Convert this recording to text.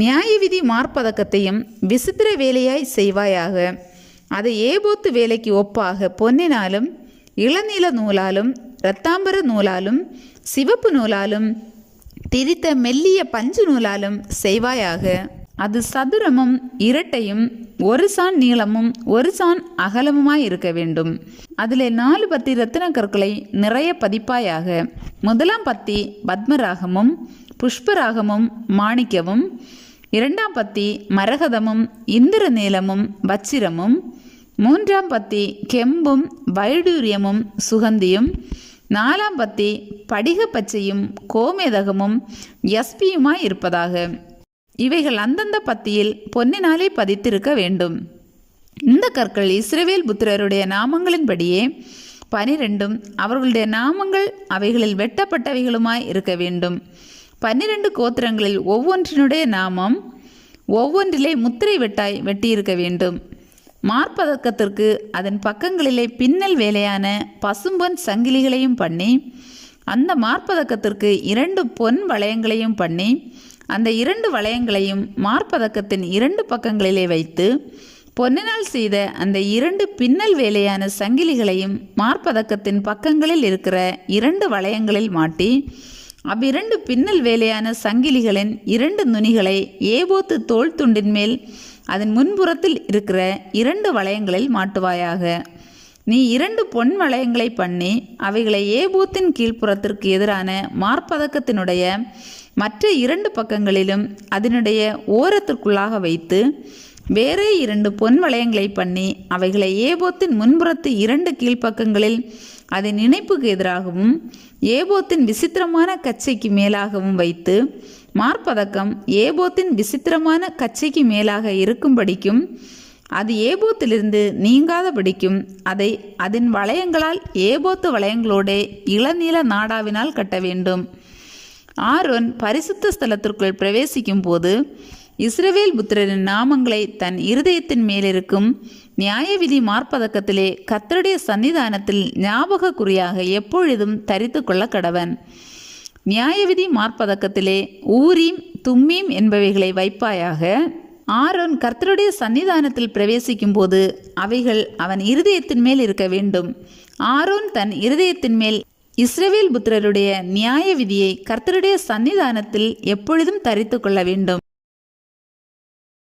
நியாயவிதி மார்பதக்கத்தையும் விசித்திர வேலையாய் செய்வாயாக. அதை ஏபோத்து வேலைக்கு ஒப்பாக பொன்னினாலும் இளநீல நூலாலும் இரத்தாம்பர நூலாலும் சிவப்பு நூலாலும் திரித்த மெல்லிய பஞ்சு நூலாலும் செய்வாயாக. அது சதுரமும் இரட்டையும் ஒரு சான் நீளமும் ஒரு சான் அகலமுமாய் இருக்க வேண்டும். அதில் 4 பத்தி இரத்தின கற்களை நிறைய பதிப்பாயாக. முதலாம் பத்தி பத்மராகமும் புஷ்பராகமும் மாணிக்கமும், 2ஆம் பத்தி மரகதமும் இந்திர நீலமும் வச்சிரமும், 3ஆம் பத்தி கெம்பும் வைடூரியமும் சுகந்தியும், 4ஆம் பத்தி படிக பச்சையும் கோமேதகமும் யஸ்பியுமாய் இருப்பதாக. இவைகள் அந்தந்த பத்தியில் பொன்னினாலே பதித்திருக்க வேண்டும். இந்த கற்கள் இஸ்ரவேல் புத்திரருடைய நாமங்களின்படியே 12 அவர்களுடைய நாமங்கள் அவைகளில் வெட்டப்பட்டவைகளுமாய் இருக்க வேண்டும். 12 கோத்திரங்களில் ஒவ்வொன்றினுடைய நாமம் ஒவ்வொன்றிலே முத்திரை வெட்டாய் வெட்டியிருக்க வேண்டும். மார்பதக்கத்திற்கு அதன் பக்கங்களிலே பின்னல் வேலையான பசும்பொன் சங்கிலிகளையும் பண்ணி, அந்த மார்பதக்கத்திற்கு 2 பொன் வளையங்களையும் பண்ணி, அந்த 2 வளையங்களையும் மார்பதக்கத்தின் 2 பக்கங்களிலே வைத்து, பொன்னினால் செய்த அந்த 2 பின்னல் வேலையான சங்கிலிகளையும் மார்பதக்கத்தின் பக்கங்களில் இருக்கிற 2 வளையங்களில் மாட்டி, அவ்விரண்டு பின்னல் வேலையான சங்கிலிகளின் 2 நுனிகளை ஏபோத்து தோள் துண்டின் மேல் அதன் முன்புறத்தில் இருக்கிற 2 வளையங்களில் மாட்டுவாயாக. நீ 2 பொன் வளையங்களை பண்ணி அவைகளை ஏபோத்தின் கீழ்ப்புறத்திற்கு எதிரான மார்பதக்கத்தினுடைய மற்ற 2 பக்கங்களிலும் அதனுடைய ஓரத்திற்குள்ளாக வைத்து, வேறே 2 பொன் வளையங்களை பண்ணி அவைகளை ஏபோத்தின் முன்புறத்து 2 கீழ்ப்பக்கங்களில் அதன் இணைப்புக்கு எதிராகவும் ஏபோத்தின் விசித்திரமான கச்சைக்கு மேலாகவும் வைத்து, மார்பதக்கம் ஏபோத்தின் விசித்திரமான கச்சைக்கு மேலாக இருக்கும்படிக்கும் அது ஏபோத்திலிருந்து நீங்காதபடிக்கும் அதை அதன் வளையங்களால் ஏபோத்து வளையங்களோட இளநீல நாடாவினால் கட்ட வேண்டும். ஆரோன் பரிசுத்த ஸ்தலத்திற்குள் பிரவேசிக்கும் போது இஸ்ரவேல் புத்திரரின் நாமங்களை தன் இருதயத்தின் மேலிருக்கும் நியாயவிதி மார்பதக்கத்திலே கர்த்தருடைய சன்னிதானத்தில் ஞாபக குறியாக எப்பொழுதும் தரித்து கொள்ள கடவன். நியாயவிதி மார்பதக்கத்திலே ஊரீம் தும்மீம் என்பவைகளை வைப்பாயாக. ஆரோன் கர்த்தருடைய சன்னிதானத்தில் பிரவேசிக்கும் போது அவைகள் அவன் இருதயத்தின் மேல் இருக்க வேண்டும். ஆரோன் தன் இருதயத்தின் மேல் இஸ்ரவேல் புத்திரருடைய நியாய விதியை கர்த்தருடைய சன்னிதானத்தில் எப்பொழுதும் தரித்து கொள்ள வேண்டும்.